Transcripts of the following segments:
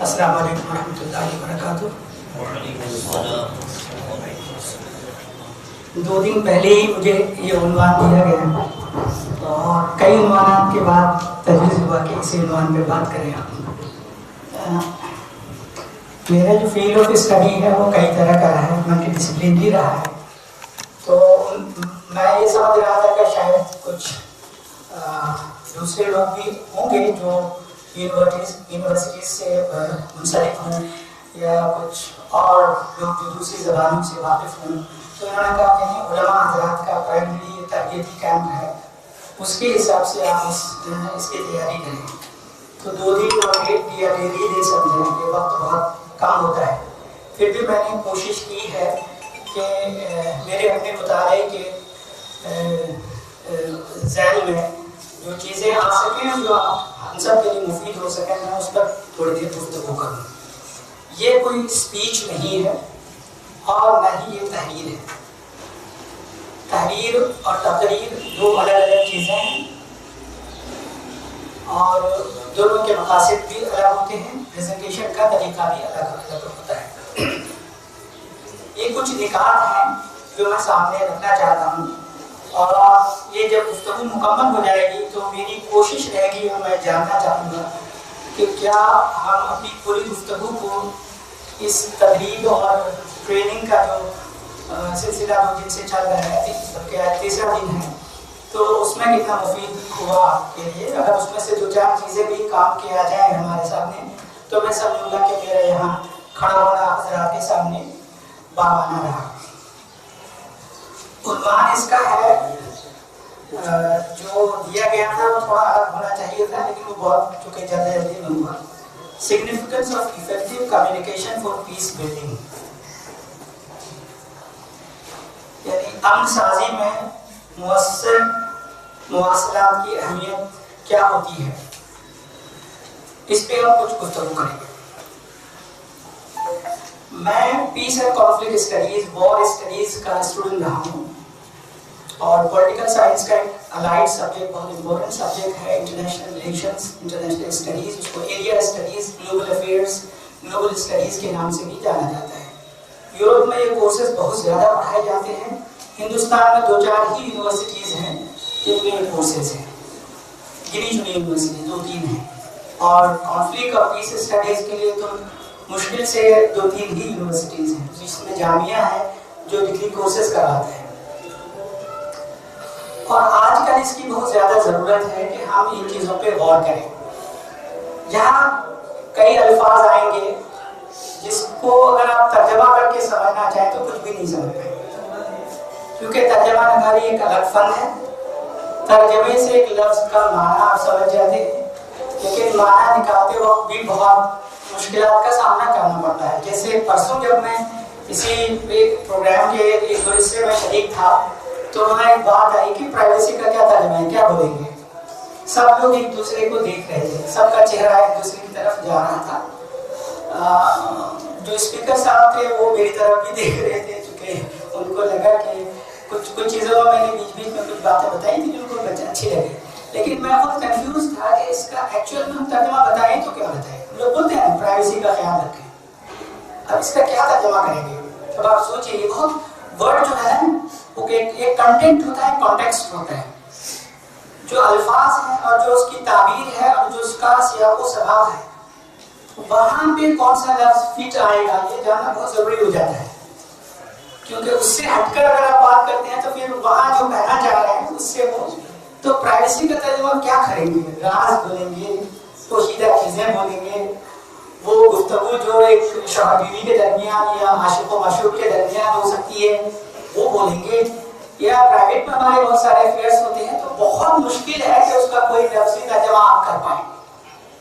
السلام علیکم ورحمۃ اللہ وبرکاتہ۔ دو دن پہلے ہی مجھے یہ عنوان دیا گیا اور کئی عنوانات کے بعد تجویز ہوا کہ اسی عنوان پہ بات کریں آپ۔ میرا جو فیلڈ آف اسٹڈی ہے وہ کئی طرح کا ہے، ملٹی ڈسپلنری رہا ہے، تو میں یہ سمجھ رہا تھا کہ شاید کچھ دوسرے لوگ بھی ہوں گے جو یونیورسٹیز سے منسلک ہوں یا کچھ اور لوگ جو دوسری زبانوں سے واقف ہوں، تو انہوں نے کہا کہ علماء حضرات کا پرائمری تربیتی کیمپ ہے، اس کے حساب سے آپ اس کی تیاری کریں۔ تو 2 دن اور 1 یا ڈیلی دے سمجھیں کہ وقت بہت کم ہوتا ہے، پھر بھی میں نے کوشش کی ہے کہ میرے اپنے مطالعے کے ذہن میں جو چیزیں آ سکیں جو ہم سب کے لیے مفید ہو سکیں، میں اس پر تھوڑی دیر گفتگو کروں۔ یہ کوئی اسپیچ نہیں ہے اور نہ ہی یہ تحریر ہے۔ تحریر اور تقریر 2 الگ الگ چیزیں ہیں اور دونوں کے مقاصد بھی الگ ہوتے ہیں، پریزنٹیشن کا طریقہ بھی الگ الگ ہوتا ہے۔ یہ کچھ نکات ہیں جو میں سامنے رکھنا چاہتا ہوں، اور یہ جب گفتگو مکمل ہو جائے گی تو میری کوشش رہے گی اور میں جاننا چاہوں گا کہ کیا ہم اپنی پوری گفتگو کو اس تدریب اور ٹریننگ کا جو سلسلہ 2 دن سے چل رہا ہے، بلکہ 3را دن ہے، تو اس میں کتنا مفید ہوا آپ کے لیے۔ اگر اس میں سے 2-4 چیزیں بھی کام کیا جائیں ہمارے سامنے تو میں سمجھوں گا کہ میرا یہاں کھڑا ہونا حضرات کے سامنے بامانہ رہا۔ عنوان اس کا ہے جو دیا گیا تھا وہ تھوڑا الگ ہونا چاہیے تھا، لیکن وہ بہت چونکہ جلدی میں ہوا، significance of effective communication for peace building, یعنی امن سازی میں مؤثر مواصلات کی اہمیت کیا ہوتی ہے، اس پہ ہم کچھ گفتگو کریں گے۔ میں peace and conflict studies, war studies کا اسٹوڈنٹ رہا ہوں، اور پولیٹیکل سائنس کا ایک الائڈ سبجیکٹ، بہت امپورٹنٹ سبجیکٹ ہے انٹرنیشنل ریلیشنز، انٹرنیشنل اسٹڈیز، اس کو area studies, global affairs, global studies کے نام سے بھی جانا جاتا ہے۔ یورپ میں یہ کورسز بہت زیادہ پڑھائے جاتے ہیں، ہندوستان میں 2-4 ہی یونیورسٹیز ہیں جن میں یہ کورسز ہیں، گنی چنی یونیورسٹی 2-3 ہیں، اور کانفلکٹ اور پیس اسٹڈیز کے لیے تو مشکل سے 2-3 ہی یونیورسٹیز ہیں، جس میں جامعہ ہے جو ڈگری کورسز کراتے ہیں۔ اور آج کل اس کی بہت زیادہ ضرورت ہے کہ ہم ان چیزوں پہ غور کریں۔ یہاں کئی الفاظ آئیں گے جس کو اگر آپ ترجمہ کر کے سمجھنا چاہیں تو کچھ بھی نہیں سمجھ پائیں، کیونکہ ترجمہ نگاری ایک الگ فن ہے۔ ترجمے سے ایک لفظ کا معنی آپ سمجھ جاتے ہیں، لیکن معنی نکالتے وقت بھی بہت مشکلات کا سامنا کرنا پڑتا ہے۔ جیسے پرسوں جب میں کسی پروگرام کے ایک 2 حصے میں شریک تھا تو وہاں ایک بات آئی کہ پرائیویسی کا کیا ترجمہ ہے، کیا بولیں گے؟ سب لوگ ایک دوسرے کو دیکھ رہے تھے، سب کا چہرہ ایک دوسرے کی طرف جا رہا تھا۔ جو اسپیکر صاحب تھے وہ میری طرف بھی دیکھ رہے تھے، چونکہ ان کو لگا کہ کچھ چیزوں میں نے بیچ میں کچھ باتیں بتائی تھیں جو ان کو اچھی لگی، لیکن میں خود کنفیوز تھا کہ اس کا ایکچوئل میں ہم ترجمہ بتائیں تو کیا بتائیں۔ لوگ بولتے ہیں پرائیویسی کا خیال رکھیں، اب اس کا کیا ترجمہ کریں گے؟ اب آپ سوچیں، یہ بہت ورڈ جو ہے وہ ایک کنٹینٹ ہوتا ہے، کانٹیکسٹ ہوتا ہے، جو الفاظ ہیں اور جو اس کی تعبیر ہے اور جو اس کا سیاق و سباق ہے، وہاں پہ کون سا لفظ فٹ آئے گا یہ جاننا بہت ضروری ہو جاتا ہے، کیونکہ اس سے ہٹ کر اگر آپ بات کرتے ہیں تو پھر وہاں جو کہنا چاہ رہے ہیں اس سے وہ تو پرائیویسی کا ترجمہ کیا کریں گے؟ راز بولیں گے، پوشیدہ چیزیں بولیں گے، وہ گفتگو جو ایک شوہر بیوی کے درمیان یا عاشق و معشوق کے درمیان ہو سکتی ہے وہ بولیں گے، یا پرائیویٹ میں ہمارے بہت سارے افیئرس ہوتے ہیں، تو بہت مشکل ہے کہ اس کا کوئی لفظی ترجمہ آپ کر پائیں،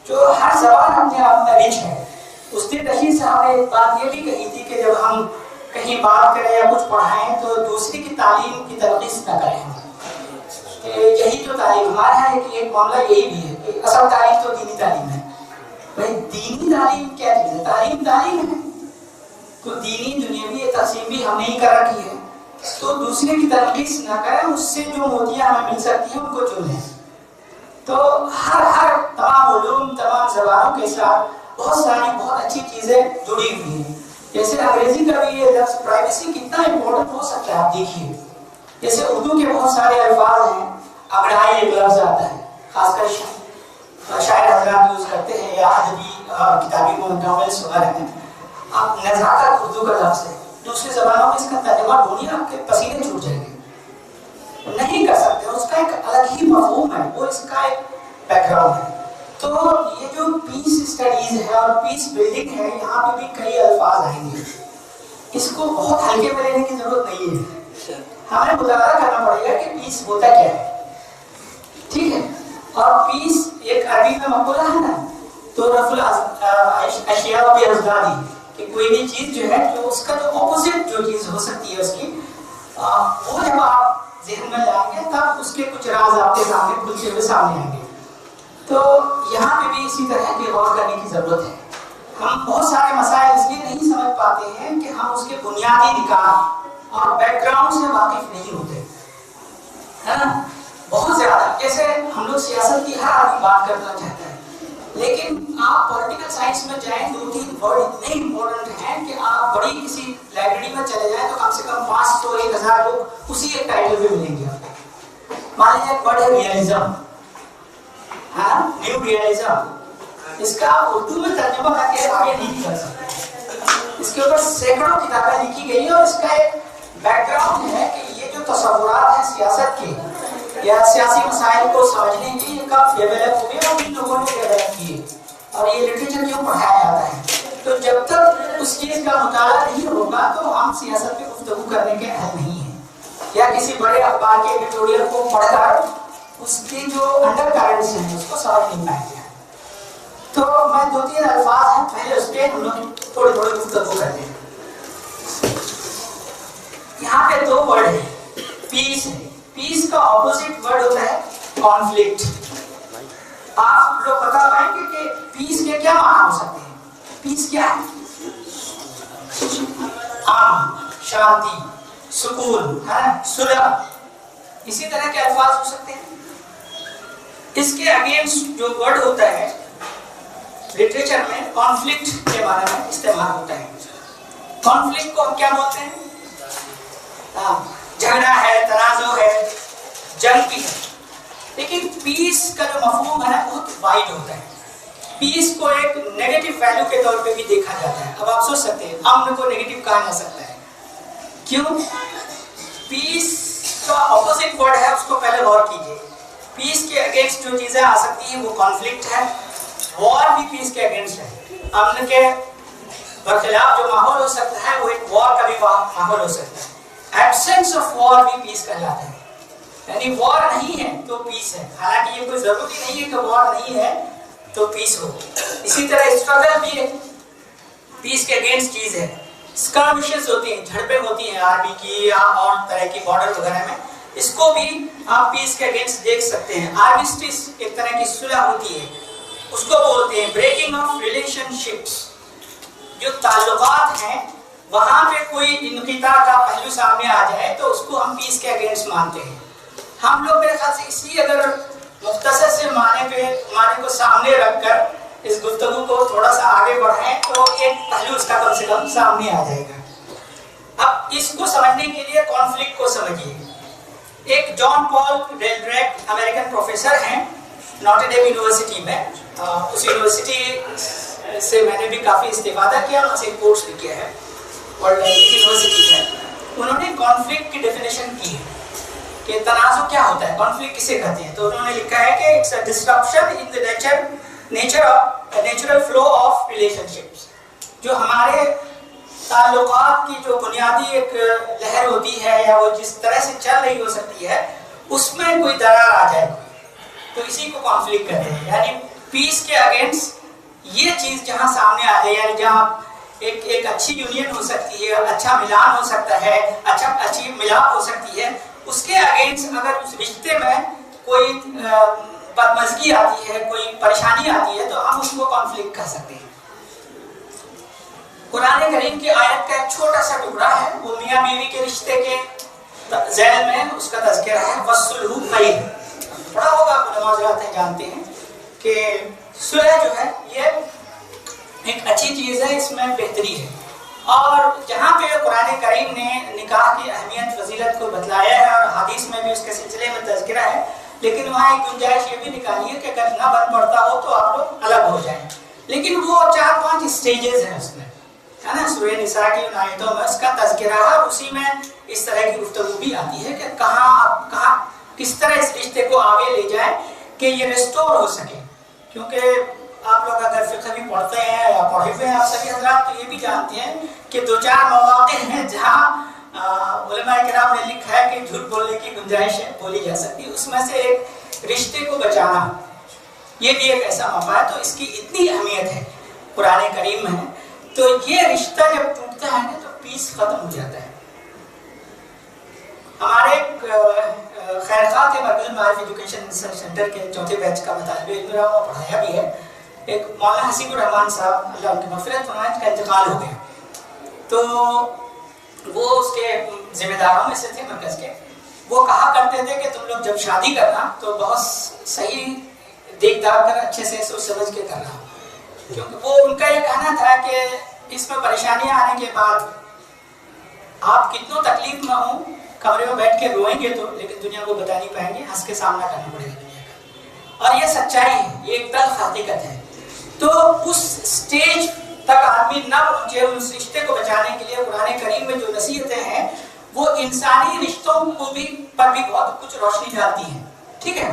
جو ہر زبان اپنے آپ میں رچ ہے۔ استاد رشید صاحب نے ایک بات یہ بھی کہی تھی کہ جب ہم کہیں بات کریں یا کچھ پڑھائیں تو دوسری کی تعلیم کی تلخیص نہ کریں، کہ یہی تو تعلیم ہمارے یہاں ایک معاملہ یہی بھی ہے کہ اصل تعلیم تو دینی تعلیم ہے۔ بھائی دینی تعلیم کیا چیز ہے؟ تعلیم ہے، تو دینی دنیاوی تقسیم بھی ہم نے ہی کر رکھی ہے، تو دوسرے کی تلخیص نہ کریں، اس سے جو موتیاں ہمیں مل سکتی ہیں ان کو چن لیں۔ تو ہر تمام علوم، تمام زبانوں کے ساتھ بہت ساری بہت اچھی چیزیں جڑی ہوئی ہیں. جیسے انگریزی کا بھی یہ لفظ پرائیویسی کتنا امپورٹنٹ ہو سکتا ہے آپ دیکھیے. جیسے اردو کے بہت سارے الفاظ ہیں, اگڑائی ایک لفظ آتا ہے, خاص کر شاعر حضرات یوز کرتے ہیں یا ادبی کتابی ناولس وغیرہ میں. اب نزاکت اردو کا لفظ ہے, دوسری زبانوں میں اس کا ترجمہ ڈھونڈیے آپ کے پسینے چھوٹ جائیں گے, نہیں کر سکتے. اس کا ایک الگ ہی مفہوم ہے, وہ اس کا ایک بیک گراؤنڈ ہے. تو یہ جو پیس اسٹڈیز ہے اور پیس بلڈنگ ہے, یہاں پہ بھی کئی الفاظ آئیں گے. اس کو بہت ہلکے میں لینے کی ضرورت نہیں ہے, ہمیں مطالعہ کرنا پڑے گا کہ پیس ہوتا کیا ہے. ٹھیک ہے. اور پیس ایک عربی میں مقولہ ہے نا, تو رفع الاشیاء بازدادی, کہ کوئی بھی چیز جو ہے جو اس کا جو اپوزٹ جو چیز ہو سکتی ہے اس کی, وہ جب آپ ذہن میں لائیں گے تب اس کے کچھ راز آپ کے سامنے کھلتے ہوئے سامنے آئیں گے. تو یہاں پہ بھی اسی طرح کی غور کرنے کی ضرورت ہے. ہم بہت سارے مسائل اس لیے نہیں سمجھ پاتے ہیں کہ ہم اس کے بنیادی نکات اور بیک گراؤنڈ سے واقف نہیں ہوتے, ہے نا. بہت زیادہ, جیسے ہم لوگ سیاست کی ہر آدمی بات کرنا چاہتا ہے, لیکن آپ پولیٹیکل سائنس میں جائیں, 2-3 ورڈ اتنے امپورٹنٹ ہیں کہ آپ بڑی کسی لائبریری میں چلے جائیں تو کم سے کم 500-1000 لوگ اسی ایک ٹائٹل پہ ملیں گے آپ کو. مان لیجیے ایک ورڈ ہے ریئلزم, ہاں, نیو ریئلزم. اس کا آپ اردو میں ترجمہ کر کے آگے نہیں کر سکتے. اس کے اوپر سینکڑوں کتابیں لکھی گئی ہیں, اور اس کا ایک بیک گراؤنڈ ہے کہ یہ جو تصورات ہیں سیاست کے یا سیاسی مسائل کو سمجھنے کے, یہ کب ڈیولپ ہوئے اور کن لوگوں نے ڈیولپ کیے, اور یہ لٹریچر کیوں پڑھایا جاتا ہے. تو جب تک اس چیز کا مطالعہ نہیں ہوگا تو ہم سیاست پہ گفتگو کرنے کے اہل نہیں ہیں, یا کسی بڑے اخبار کے ایڈیٹوریل کو پڑھ کر اس کے جو انڈر کرنٹس ہیں اس کو سمجھ نہیں پائیں گے. تو میں 2-3 الفاظ ہیں, پہلے اس پہ ہم لوگ تھوڑے گفتگو کرتے ہیں. یہاں پہ 2 ورڈ ہیں. پیس ہے, پیس کا اپوزٹ ورڈ ہوتا ہے کانفلکٹ. آپ لوگ بتا پائیں گے کہ پیس کے کیا معنی ہو سکتے ہیں. پیس کیا ہے؟ امن, شانتی, سکون, ہے صلح, اسی طرح کے الفاظ ہو سکتے ہیں. اس کے اگینسٹ جو ورڈ ہوتا ہے لٹریچر میں کانفلکٹ کے بارے میں استعمال ہوتا ہے. کانفلکٹ کو ہم کیا بولتے ہیں؟ جھگڑا ہے, تنازع ہے, جنگ بھی ہے. لیکن پیس کا جو مفہوم ہے بہت وائڈ ہوتا ہے. پیس کو ایک نیگیٹو ویلیو کے طور پہ بھی دیکھا جاتا ہے. اب آپ سوچ سکتے ہیں امن کو نیگیٹو کہا جا سکتا ہے, کیوں؟ پیس کا اپوزٹ ورڈ ہے, اس کو پہلے غور کیجیے. پیس کے اگینسٹ جو چیزیں آ سکتی ہیں وہ کانفلکٹ ہے. وار بھی پیس کے اگینسٹ ہے. امن کے برخلاف جو ماحول ہو سکتا ہے وہ ایک وار کا بھی ماحول ہو سکتا ہے. ایبسنس آف وار بھی پیس کہلاتا ہے, یعنی وار نہیں ہے تو پیس ہے. حالانکہ یہ کوئی ضروری نہیں ہے کہ وار نہیں ہے تو پیس ہو. اسی طرح اسٹرگل بھی پیس کے اگینسٹ چیز ہے. اسکرمشز ہوتی ہیں, جھڑپیں ہوتی ہیں آرمی کی یا اور طرح کی بارڈر وغیرہ میں, اس کو بھی آپ پیس کے اگینسٹ دیکھ سکتے ہیں. آرمیسٹس ایک طرح کی صلح ہوتی ہے, اس کو بولتے ہیں بریکنگ آف ریلیشن شپس. جو تعلقات ہیں وہاں پہ کوئی انقطاع کا پہلو سامنے آ جائے تو اس کو ہم پیس کے اگینسٹ مانتے ہیں. ہم لوگ میرے خیال سے اس لیے اگر مختصر سے معنی کو سامنے رکھ کر اس گفتگو کو تھوڑا سا آگے بڑھائیں تو ایک پہلو اس کا کم سے کم سامنے آ جائے گا. اب اس کو سمجھنے کے لیے کانفلکٹ کو سمجھیے. ایک جان پال ڈیلڈریک امریکن پروفیسر ہیں ناٹر ڈیم یونیورسٹی میں. اس یونیورسٹی سے میں نے بھی کافی استفادہ کیا, ان سے کورس بھی کیا ہے ورلڈ یونیورسٹی میں. انہوں نے کانفلکٹ کی ڈیفینیشن کی ہے کہ تنازع کیا ہوتا ہے, کانفلکٹ کسے کہتے ہیں. تو انہوں نے لکھا ہے کہ it's a disruption in the natural flow of relationships. جو ہمارے تعلقات کی جو بنیادی ایک لہر ہوتی ہے یا وہ جس طرح سے چل رہی ہو سکتی ہے اس میں کوئی درار آ جائے تو اسی کو کانفلکٹ کہتے ہیں. یعنی پیس کے اگینسٹ یہ چیز جہاں سامنے آ جائے, یعنی جہاں ایک اچھی یونین ہو سکتی ہے, اچھا ملان ہو سکتا ہے, اچھی ملاپ ہو سکتی ہے, اس کے اگینسٹ اگر اس رشتے میں کوئی بدمزگی آتی ہے, کوئی پریشانی آتی ہے تو ہم اس کو کانفلکٹ کہہ سکتے ہیں. قرآن کریم کی آیت کا ایک چھوٹا سا ٹکڑا ہے, وہ میاں بیوی کے رشتے کے ذیل میں اس کا تذکرہ ہے وَالصُّلْحُ خَيْرٌ. پڑھا ہوگا, علماء حضرات جانتے ہیں کہ صلح جو ہے یہ اچھی چیز ہے، اس میں بہتری ہے. اور جہاں پہ قرآن کریم نے نکاح کی اہمیت فضیلت کو بتلایا ہے اور حدیث میں بھی اس کے سلسلے میں تذکرہ ہے، لیکن وہاں ایک گنجائش یہ بھی نکالی ہے کہ اگر نہ بن پڑتا ہو تو آپ لوگ الگ ہو جائیں. لیکن وہ 4-5 اسٹیجز ہیں اس میں، ہے نا. سورہ نساء کی ان آیتوں میں اس کا تذکرہ ہے اور اسی میں اس طرح کی گفتگو بھی آتی ہے کہ کہاں کس طرح اس رشتے کو آگے لے جائیں کہ یہ ریسٹور ہو سکے. کیونکہ آپ لوگ اگر فقہ بھی پڑھتے ہیں یا پڑھے ہوئے ہیں آپ سبھی حضرات تو یہ بھی جانتے ہیں کہ 2-4 مواقع ہیں جہاں علماء کرام نے لکھا ہے کہ جھوٹ بولنے کی گنجائش بولی جا سکتی ہے. اس میں سے ایک رشتے کو بچانا، یہ بھی ایک ایسا موقع ہے. تو اس کی اتنی اہمیت ہے قرآن کریم میں. تو یہ رشتہ جب ٹوٹتا ہے نا تو پیس ختم ہو جاتا ہے. ہمارے خیر خواہ کے مرکز المعارف ایجوکیشن سینٹر کے 4تھے بیچ کا طالب علم رہا ہوں، پڑھایا بھی ہے. ایک مولانا حسیب الرحمان صاحب اللہ ان کی مغفرت فرمائے، کا انتقال ہو گیا. تو وہ اس کے ذمہ داروں میں سے تھے مرکز کے. وہ کہا کرتے تھے کہ تم لوگ جب شادی کرنا تو بہت صحیح دیکھ داکھ کر اچھے سے سوچ سمجھ کے کرنا، کیونکہ وہ ان کا یہ کہنا تھا کہ اس میں پریشانیاں آنے کے بعد آپ کتنوں تکلیف میں ہوں، کمرے میں بیٹھ کے روئیں گے تو، لیکن دنیا کو بتا نہیں پائیں گے، ہنس کے سامنا کرنا پڑے گا دنیا کا. اور یہ سچائی ہے، یہ ایک تلخ حقیقت ہے. تو اس سٹیج تک آدمی نہ پہنچے، اس رشتے کو بچانے کے لیے قرآن کریم میں جو نصیحتیں ہیں وہ انسانی رشتوں کو بھی پر بھی بہت کچھ روشنی ڈالتی ہیں. ٹھیک ہے،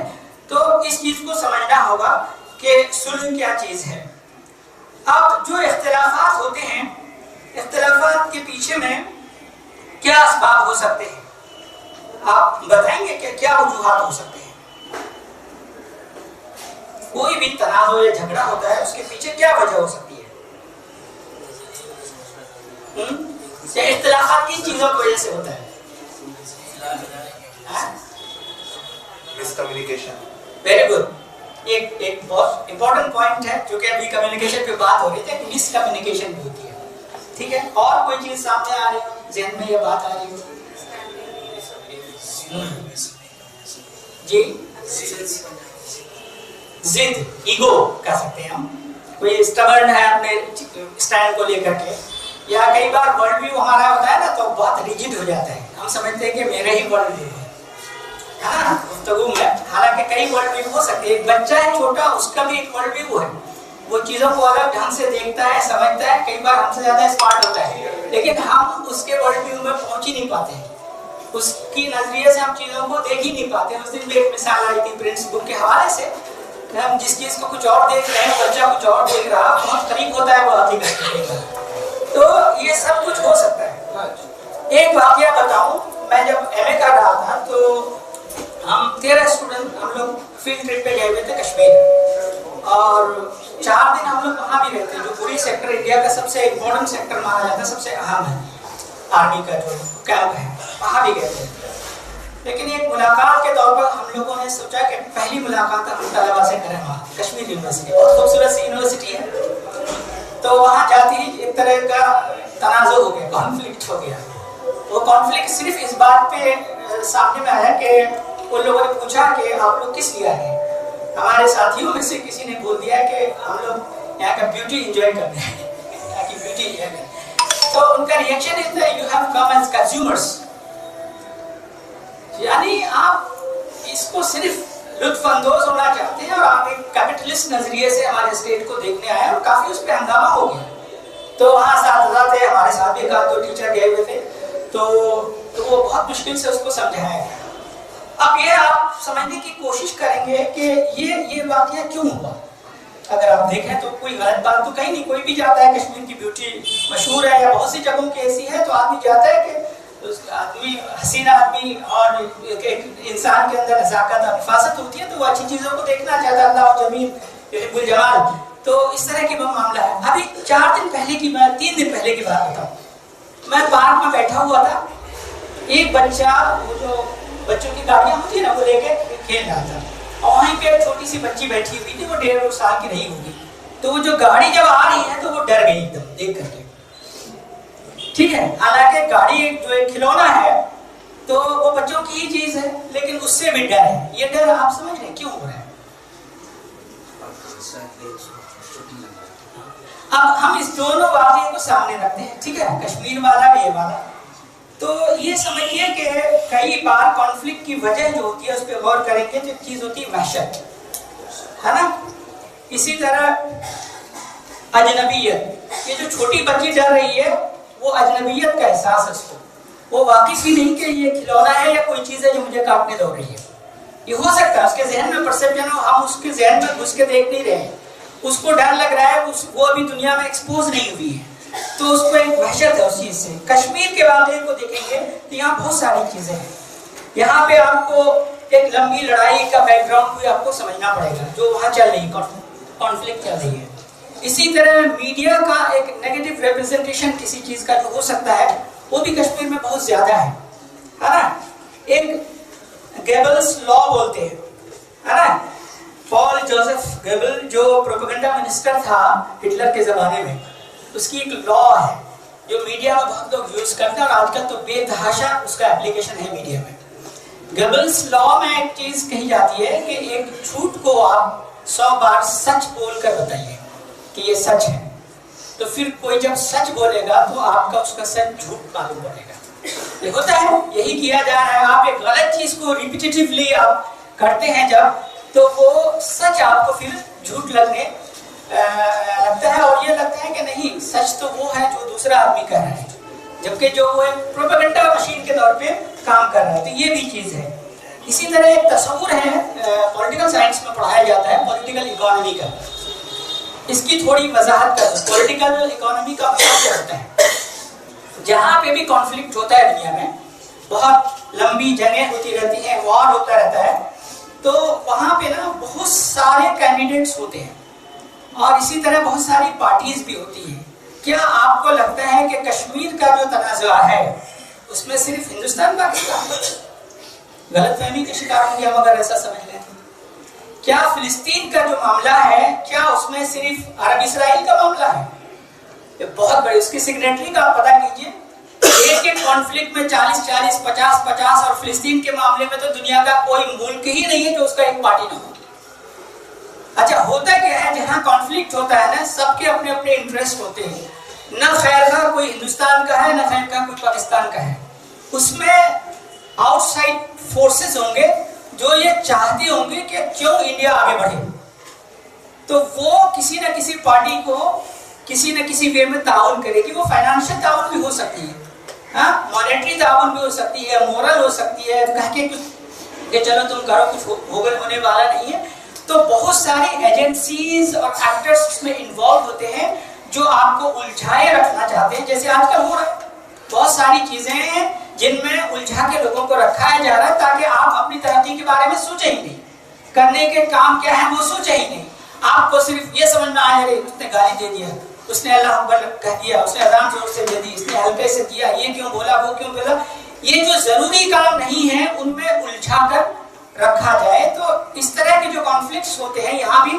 تو اس چیز کو سمجھنا ہوگا کہ صلح کیا چیز ہے. اب جو اختلافات ہوتے ہیں، اختلافات کے پیچھے میں کیا اسباب ہو سکتے ہیں، آپ بتائیں گے کہ کیا وجوہات ہو سکتے ہیں؟ کوئی بھی تنازع یا جھگڑا ہوتا ہے اس کے پیچھے کیا وجہ ہو سکتی ہے؟ اختلافات کن چیزوں کی وجہ سے ہوتا ہے؟ مس کمیونیکیشن. Very good. ایک بہت امپورٹنٹ پوائنٹ ہے جو کہ ابھی کمیونیکیشن پہ بات ہو رہی تھی کہ مس کمیونیکیشن بھی ہوتی ہے. ٹھیک ہے، اور کوئی چیز سامنے آ رہی ہو، ذہن میں یہ بات آ رہی ہو؟ جی ضد، ایگو کہہ سکتے ہیں ہم. کوئی اسٹبرن ہے اپنے اسٹائل کو لے کر کے، یا کئی بار ورلڈ ویو ہمارا ہوتا ہے نا تو بہت ریجڈ ہو جاتا ہے. ہم سمجھتے ہیں کہ میرا ہی ورلڈ ویو ہے نا گفتگو میں، حالانکہ کئی ورلڈ ویو ہو سکتے ہیں. ایک بچہ ہے چھوٹا، اس کا بھی ایک ورلڈ ویو ہے. وہ چیزوں کو الگ ڈھنگ سے دیکھتا ہے، سمجھتا ہے، کئی بار ہم سے زیادہ اسمارٹ ہوتا ہے، لیکن ہم اس کے ورلڈ ویو میں پہنچ ہی نہیں پاتے ہیں. اس کی نظریے سے ہم چیزوں کو دیکھ ہی نہیں پاتے. اس دن بھی ایک مثال آئی تھی پرنس بک کے حوالے سے کہ ہم جس چیز کو کچھ اور دیکھ رہے ہیں، بچہ کچھ اور دیکھ رہا، بہت قریب ہوتا ہے وہ حقیقت کے. تو یہ سب کچھ ہو سکتا ہے. ایک واقعہ بتاؤں، میں جب ایم اے کر رہا تھا تو ہم 13 اسٹوڈنٹ ہم لوگ فیلڈ ٹرپ پہ گئے ہوئے تھے کشمیر، اور 4 دن ہم لوگ وہاں بھی رہتے جو پوری سیکٹر انڈیا کا سب سے امپورٹنٹ سیکٹر مانا جاتا ہے، سب سے اہم ہے آرمی کا جو کیمپ ہے، وہاں بھی گئے تھے. لیکن ایک ملاقات کے طور پر ہم لوگوں نے سوچا کہ پہلی ملاقات ہم طلبا سے کریں. وہاں کشمیر یونیورسٹی بہت خوبصورت سی یونیورسٹی ہے. تو وہاں جاتی ہی ایک طرح کا تنازع ہو گیا، کانفلکٹ ہو گیا. وہ کانفلکٹ صرف اس بات پہ سامنے میں آیا کہ ان لوگوں نے پوچھا کہ آپ لوگ کس لیے آئے ہیں. ہمارے ساتھیوں میں سے کسی نے بول دیا کہ ہم لوگ یہاں کا بیوٹی انجوائے کرتے ہیں، یہاں کی بیوٹی انجوائے کرتے ہیں. تو ان کا ریئیکشن اس طرح، you have come as consumers, یعنی آپ اس کو صرف لطف اندوز ہونا چاہتے ہیں اور آپ ایک کیپٹلسٹ نظریے سے ہمارے اسٹیٹ کو دیکھنے آئے، اور کافی اس پہ ہنگامہ ہو گیا. تو وہاں اساتذہ تھے، ہمارے ساتھ بھی 1-2 ٹیچر گئے ہوئے تھے. تو وہ بہت مشکل سے اس کو سمجھایا گیا. اب یہ آپ سمجھنے کی کوشش کریں گے کہ یہ واقعہ کیوں ہوا. اگر آپ دیکھیں تو کوئی غلط بات تو کہیں نہیں. کوئی بھی جاتا ہے، کشمیر کی بیوٹی مشہور ہے یا بہت سی جگہوں کی ایسی ہے، تو آدمی جاتا ہے کہ آدمی حسینہ آدمی اور ایک انسان کے اندر نزاکت اور حفاظت ہوتی ہے تو وہ اچھی چیزوں کو دیکھنا چاہتا ہے. اللہ جمیل یحب الجمال. تو اس طرح کی وہ معاملہ ہے. ابھی 4 دن پہلے کی بات، 3 دن پہلے کی بات بتاؤں. میں پارک میں بیٹھا ہوا تھا، ایک بچہ، وہ جو بچوں کی گاڑیاں ہوتی ہیں نا، وہ لے کے کھیل رہا تھا، اور وہیں پہ چھوٹی سی بچی بیٹھی ہوئی تھی، وہ 1.5 سال کی رہی ہوگی. تو وہ جو گاڑی جب آ رہی ہے تو وہ ڈر گئی ایک دم دیکھ کر کے. ٹھیک ہے، حالانکہ گاڑی جو ایک کھلونا ہے تو وہ بچوں کی ہی چیز ہے، لیکن اس سے بھی ڈر ہے. یہ ڈر آپ سمجھ رہے ہیں کیوں ہو رہا ہے؟ اب ہم اس دونوں واقعے کو سامنے رکھتے ہیں، ٹھیک ہے، کشمیر والا بھی یہ والا. تو یہ سمجھیے کہ کئی بار کانفلکٹ کی وجہ جو ہوتی ہے اس پہ غور کریں گے تو ایک چیز ہوتی ہے وحشت، ہے نا. اسی طرح اجنبیت، یہ جو چھوٹی بچی ڈر رہی ہے وہ اجنبیت کا احساس ہے اس کو، وہ واقف ہی نہیں کہ یہ کھلونا ہے یا کوئی چیز ہے جو مجھے کاٹنے دو رہی ہے. یہ ہو سکتا ہے اس کے ذہن میں پرسیپشن ہو، ہم اس کے ذہن میں گھس کے دیکھ نہیں رہے ہیں، اس کو ڈر لگ رہا ہے، وہ ابھی دنیا میں ایکسپوز نہیں ہوئی ہے تو اس کو ایک وحشت ہے اس چیز سے. کشمیر کے واقعے کو دیکھیں گے تو یہاں بہت ساری چیزیں ہیں. یہاں پہ آپ کو ایک لمبی لڑائی کا بیک گراؤنڈ بھی آپ کو سمجھنا پڑے گا جو وہاں چل رہی ہے، کانفلکٹ چل رہی ہے. اسی طرح میڈیا کا ایک نیگیٹو ریپرزنٹیشن کسی چیز کا جو ہو سکتا ہے وہ بھی کشمیر میں بہت زیادہ ہے نا. ایک گیبلز لا بولتے ہیں، ہے نا. پال جوزف گیبل جو پروپیگنڈا منسٹر تھا ہٹلر کے زمانے میں، اس کی ایک لا ہے جو میڈیا میں بہت لوگ یوز کرتے ہیں اور آج کل تو بے تحاشا اس کا اپلیکیشن ہے میڈیا میں. گیبلز لا میں ایک چیز کہی جاتی ہے کہ ایک جھوٹ کو آپ 100 بار سچ بول کر بتائیے کہ یہ سچ ہے، تو پھر کوئی جب سچ بولے گا تو آپ کا اس کا سچ جھوٹ معلوم پڑے گا. یہ ہوتا ہے، یہی کیا جا رہا ہے. آپ ایک غلط چیز کو ریپیٹیٹیولی آپ کرتے ہیں جب، تو وہ سچ آپ کو پھر جھوٹ لگنے لگتا ہے، اور یہ لگتا ہے کہ نہیں سچ تو وہ ہے جو دوسرا آدمی کر رہا ہے، جبکہ جو وہ ایک پروپیگنڈا مشین کے طور پہ کام کر رہا ہے. تو یہ بھی چیز ہے. اسی طرح ایک تصور ہے پولیٹیکل سائنس میں پڑھایا جاتا ہے پولیٹیکل اکانومی کا. اس کی تھوڑی وضاحت کر دوں. پولیٹیکل اکانومی کا مطلب کیا ہوتا ہے؟ جہاں پہ بھی کانفلکٹ ہوتا ہے دنیا میں، بہت لمبی جنگیں ہوتی رہتی ہیں، وار ہوتا رہتا ہے، تو وہاں پہ نا بہت سارے کینڈیڈیٹس ہوتے ہیں اور اسی طرح بہت ساری پارٹیز بھی ہوتی ہیں. کیا آپ کو لگتا ہے کہ کشمیر کا جو تنازع ہے اس میں صرف ہندوستان پاکستان غلط فہمی کے شکار ہوں گے ہم اگر ایسا سمجھ لیں؟ کیا فلسطین کا جو معاملہ ہے کیا اس میں صرف عرب اسرائیل کا معاملہ ہے؟ یہ بہت بڑی، اس کی سگنیٹری کا آپ پتہ کیجئے، ایک ایک کانفلکٹ میں 40-40 50-50، اور فلسطین کے معاملے میں تو دنیا کا کوئی ملک ہی نہیں ہے جو اس کا ایک پارٹی نہ ہو. اچھا ہوتا کیا ہے جہاں کانفلکٹ ہوتا ہے نا، سب کے اپنے اپنے انٹرسٹ ہوتے ہیں، نہ خیر کا کوئی ہندوستان کا ہے نہ خیر کا کوئی پاکستان کا ہے. اس میں آؤٹ سائڈ فورسز ہوں گے جو یہ چاہتے ہوں گے کہ کیوں انڈیا آگے بڑھے، تو وہ کسی نہ کسی پارٹی کو کسی نہ کسی وے میں تعاون کرے گی. وہ فائنانشل تعاون بھی ہو سکتی ہے، ہاں مانیٹری تعاون بھی ہو سکتی ہے، مورل ہو سکتی ہے، کہہ کے کچھ کہ چلو تم کرو کچھ ہونے والا نہیں ہے. تو بہت ساری ایجنسیز اور ایکٹرز اس میں انوالو ہوتے ہیں جو آپ کو الجھائے رکھنا چاہتے ہیں، جیسے آج کل ہو رہا ہے. بہت ساری چیزیں ہیں جن میں الجھا کے لوگوں کو رکھایا جا رہا ہے تاکہ آپ اپنی ترقی کے بارے میں سوچیں ہی نہیں، کرنے کے کام کیا ہے وہ سوچیں ہی نہیں. آپ کو صرف یہ سمجھ میں آیا اس نے گالی دے دیا، اس نے اللہ اکبر کہہ دیا، اس نے اذان زور سے دے دی، اس نے ہلکے سے کیا، یہ کیوں بولا وہ کیوں بولا. یہ جو ضروری کام نہیں ہے ان میں الجھا کر رکھا جائے. تو اس طرح کے جو کانفلکٹس ہوتے ہیں یہاں بھی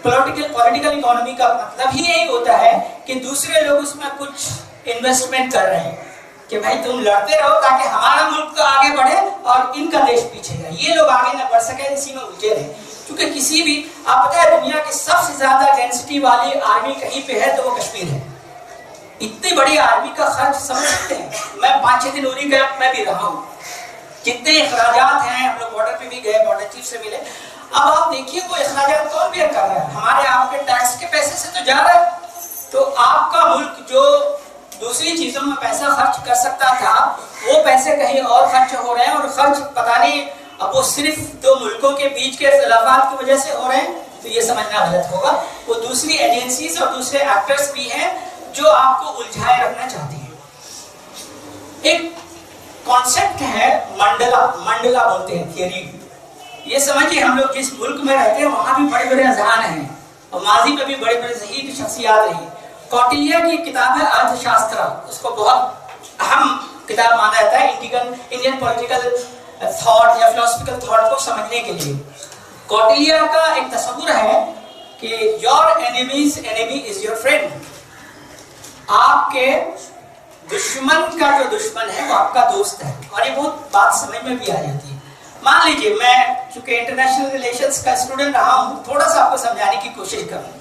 پولیٹیکل اکانومی کا مطلب ہی یہی ہوتا ہے کہ دوسرے لوگ اس میں کچھ انویسٹمنٹ کر رہے ہیں کہ بھائی تم لڑتے رہو تاکہ ہمارا ملک تو آگے بڑھے اور ان کا دیش پیچھے رہے، یہ لوگ آگے نہ بڑھ سکے، اسی میں الجھے رہے. کیونکہ کسی بھی آپ پتہ ہے دنیا کی سب سے زیادہ ڈینسٹی والی آرمی کہیں پہ ہے تو وہ کشمیر ہے. اتنی بڑی آرمی کا خرچ سمجھ سکتے ہیں. میں 5-6 دن اری کیمپ میں بھی رہا ہوں، جتنے اخراجات ہیں، ہم لوگ بارڈر پہ بھی گئے، بارڈر چیف سے ملے. اب آپ دیکھیے وہ اخراجات کون بیئر کر رہا ہے؟ ہمارے آپ کے ٹیکس کے پیسے سے تو جا رہا ہے. تو آپ کا ملک جو دوسری چیزوں میں پیسہ خرچ کر سکتا تھا وہ پیسے کہیں اور خرچ ہو رہے ہیں، اور خرچ پتہ نہیں اب وہ صرف دو ملکوں کے بیچ کے اختلافات کی وجہ سے ہو رہے ہیں. تو یہ سمجھنا غلط ہوگا. وہ دوسری ایجنسیز اور دوسرے ایکٹرز بھی ہیں جو آپ کو الجھائے رکھنا چاہتے ہیں. ایک کانسیپٹ ہے منڈلا بولتے ہیں تھیوری. یہ سمجھیے ہم لوگ جس ملک میں رہتے ہیں وہاں بھی بڑے بڑے اذہان ہیں اور ماضی میں بھی بڑے بڑے ذہین شخصیات رہی. کوٹلیا کی کتاب ہے ارتھ شاسترا، اس کو بہت اہم کتاب مانا جاتا ہے انڈین پولیٹیکل تھاٹ یا فلسفیکل تھاٹ کو سمجھنے کے لیے. کوٹلیا کا ایک تصور ہے کہ your enemies enemy is your friend. آپ کے دشمن کا جو دشمن ہے وہ آپ کا دوست ہے. اور یہ بہت بات سمجھ میں بھی آ جاتی ہے. مان لیجئے میں چونکہ انٹرنیشنل ریلیشنز کا اسٹوڈنٹ رہا ہوں، تھوڑا سا آپ کو سمجھانے کی کوشش کروں.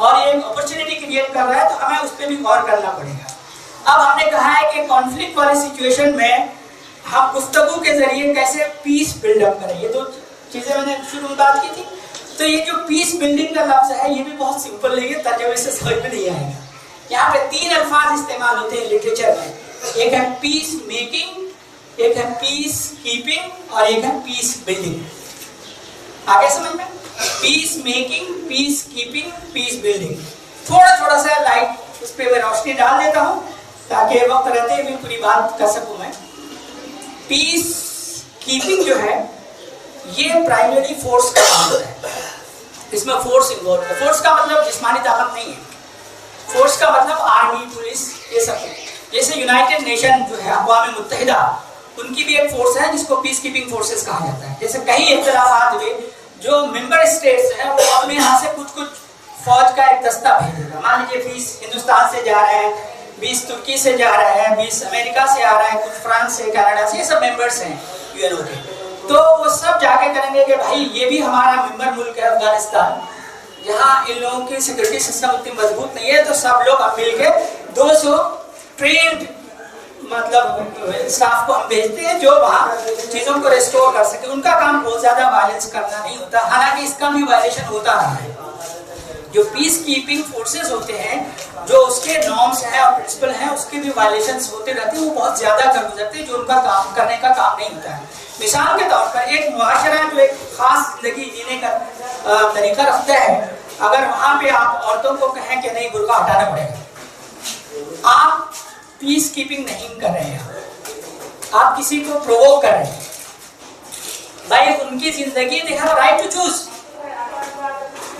اور یہ اپرچونٹی کریٹ کر رہا ہے تو ہمیں اس پہ بھی غور کرنا پڑے گا. اب ہم نے کہا ہے کہ کانفلکٹ والی سچویشن میں ہم گفتگو کے ذریعے کیسے پیس بلڈ اپ کریں. یہ دو چیزیں میں نے شروع میں بات کی تھی. تو یہ جو پیس بلڈنگ کا لفظ ہے یہ بھی بہت سمپل نہیں ہے, ترجمے سے سمجھ میں نہیں آئے گا. یہاں پہ 3 الفاظ استعمال ہوتے ہیں لٹریچر میں. ایک ہے پیس میکنگ, ایک ہے پیس کیپنگ اور ایک ہے پیس بلڈنگ. آگے سمجھ میں؟ Peace making, peace keeping, peace building. تھوڑا سا لائٹ اس پہ میں روشنی ڈال دیتا ہوں تاکہ وقت رہتے ہوئے پوری بات کر سکوں میں. پیس کیپنگ جو ہے یہ پرائمری فورس کا کام ہوتا ہے. اس میں فورس انوالو ہے. فورس کا مطلب جسمانی طاقت نہیں ہے. فورس کا مطلب آرمی, پولیس, یہ سب ہے. جیسے یونائٹڈ نیشن جو ہے اقوام متحدہ, ان کی بھی ایک فورس ہے جس کو پیس کیپنگ فورسز کہا جاتا ہے. جیسے کئی اختلافات ہوئے, جو ممبر اسٹیٹس ہیں وہ اپنے یہاں سے کچھ فوج کا ایک دستہ بھیجے گا. مان لیجیے 20 ہندوستان سے جا رہے ہیں, 20 ترکی سے جا رہے ہیں, 20 امریکہ سے آ رہے ہیں, کچھ فرانس سے, کینیڈا سے, یہ سب ممبرس ہیں یو این او کے. تو وہ سب جا کے کریں گے کہ بھائی یہ بھی ہمارا ممبر ملک ہے افغانستان, جہاں ان لوگوں کی سیکورٹی سسٹم اتنی مضبوط نہیں ہے, تو سب لوگ اب مل کے 200 ٹرینڈ مطلب اسٹاف کو ہم بھیجتے ہیں جو وہاں چیزوں کو ریسٹور کر سکے. ان کا کام بہت زیادہ وائلنس کرنا نہیں ہوتا, حالانکہ اس کا بھی وائلیشن ہوتا رہا ہے. جو پیس کیپنگ فورسز ہوتے ہیں, جو اس کے نارمس ہیں اور پرنسپل ہیں, اس کے بھی وائلیشنز ہوتے رہتے ہیں. وہ بہت زیادہ کر گزرتے ہیں جو ان کا کام کرنے کا کام نہیں ہوتا ہے. مثال کے طور پر ایک معاشرہ جو ایک خاص زندگی جینے کا طریقہ رکھتا ہے, اگر وہاں پہ آپ عورتوں کو کہیں کہ نہیں برقع ہٹانا پڑے گا, آپ پیس کیپنگ نہیں کر رہے ہیں, آپ کسی کو پرووک کر رہے ہیں. بھائی ان کی زندگی they have a right to choose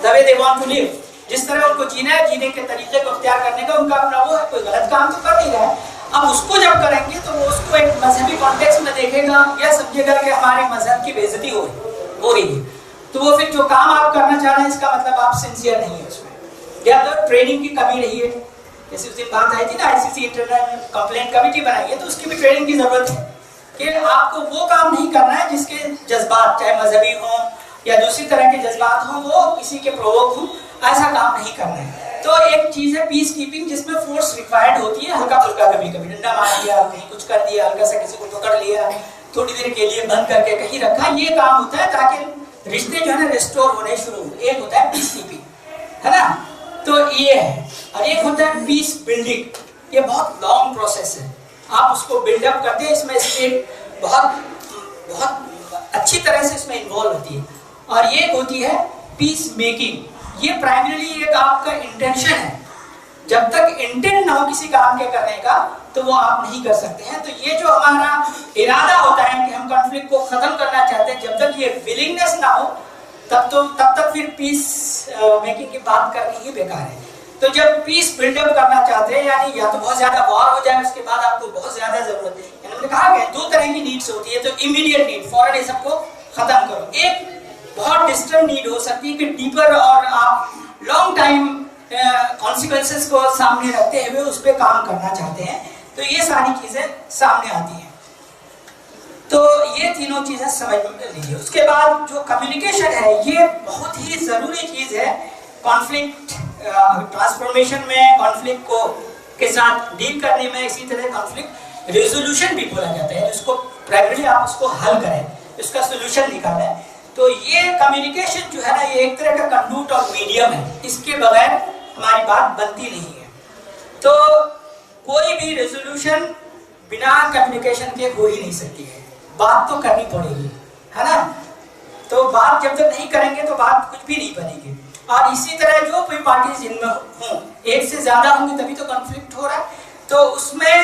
the way they want to live. جس طرح ان کو جینا ہے, جینے کے طریقے کو اختیار کرنے کا ان کا اپنا وہ ہے. کوئی غلط کام تو کر نہیں رہا ہے. اب اس کو جب کریں گے تو وہ اس کو ایک مذہبی کانٹیکس میں دیکھے گا یا سمجھے گا کہ ہمارے مذہب کی بے عزتی ہو رہی ہے. تو وہ پھر جو کام آپ کرنا چاہ رہے ہیں اس کا مطلب آپ سنسیئر نہیں ہے اس میں, یا تو ٹریننگ کی کمی رہی ہے. جیسے اس دن بات آئی تھی نا آئی سی سی انٹرنل کمپلینٹ کمیٹی بنائی ہے, تو اس کی بھی ٹریننگ کی ضرورت ہے کہ آپ کو وہ کام نہیں کرنا ہے جس کے جذبات چاہے مذہبی ہوں یا دوسری طرح کے جذبات ہوں وہ کسی کے پرووک ہوں, ایسا کام نہیں کرنا ہے. تو ایک چیز ہے پیس کیپنگ جس میں فورس ریکوائرڈ ہوتی ہے, ہلکا پھلکا کبھی کبھی ڈنڈا مار دیا, کہیں کچھ کر دیا, ہلکا سا کسی کو پکڑ لیا, تھوڑی دیر کے لیے بند کر کے کہیں رکھا, یہ کام ہوتا ہے تاکہ رشتے جو ہے نا ریسٹور ہونے شروع ہو. ایک ہوتا ہے پیس کیپنگ, ہے نا, تو یہ ہے. اور ایک ہوتا ہے پیس بلڈنگ, یہ بہت لانگ پروسیس ہے. آپ اس کو بلڈ اپ کرتے ہیں, اس میں اسٹیٹ بہت اچھی طرح سے اس میں انوالو ہوتی ہے. اور ایک ہوتی ہے پیس میکنگ, یہ پرائمریلی ایک آپ کا انٹینشن ہے. جب تک انٹینٹ نہ ہو کسی کام کے کرنے کا تو وہ آپ نہیں کر سکتے ہیں. تو یہ جو ہمارا ارادہ ہوتا ہے کہ ہم کانفلکٹ کو ختم کرنا چاہتے ہیں, جب تک یہ ولنگنس نہ ہو تب تک پھر پیس میکنگ کی بات کرنی ہی بیکار ہے. تو جب پیس بلڈ اپ کرنا چاہتے ہیں, یعنی یا تو بہت زیادہ وار ہو جائے, اس کے بعد آپ کو بہت زیادہ ضرورت ہے. یعنی ہم نے کہا کہ 2 طرح کی نیڈس ہوتی ہے. تو امیڈیٹ نیڈ, فوراً یہ سب کو ختم کرو. ایک بہت ڈسٹنٹ نیڈ ہو سکتی ہے کہ ڈیپر اور آپ لانگ ٹائم کانسیکوینسز کو سامنے رکھتے ہوئے اس پہ کام کرنا چاہتے ہیں. تو یہ ساری چیزیں سامنے آتی ہیں. تو یہ تینوں چیزیں سمجھ لیجیے. اس کے بعد جو کمیونیکیشن ہے یہ بہت ہی ضروری چیز ہے کانفلکٹ ٹرانسفارمیشن میں, کانفلکٹ کو کے ساتھ ڈیل کرنے میں. اسی طرح کانفلکٹ ریزولوشن بھی بولا جاتا ہے, جس کو پرائمریلی آپ اس کو حل کریں, اس کا سولوشن نکالیں. تو یہ کمیونیکیشن جو ہے نا یہ ایک طرح کا کنڈوٹ اور میڈیم ہے, اس کے بغیر ہماری بات بنتی نہیں ہے. تو کوئی بھی ریزولوشن بنا کمیونیکیشن کے ہو ہی نہیں سکتی ہے. بات تو کرنی پڑے گی, ہے نا. تو بات جب تک نہیں کریں گے تو بات کچھ بھی نہیں بنے گی. اور اسی طرح جو کوئی پارٹیز جن میں ہوں, ایک سے زیادہ ہوں گی تبھی تو کنفلکٹ ہو رہا ہے. تو اس میں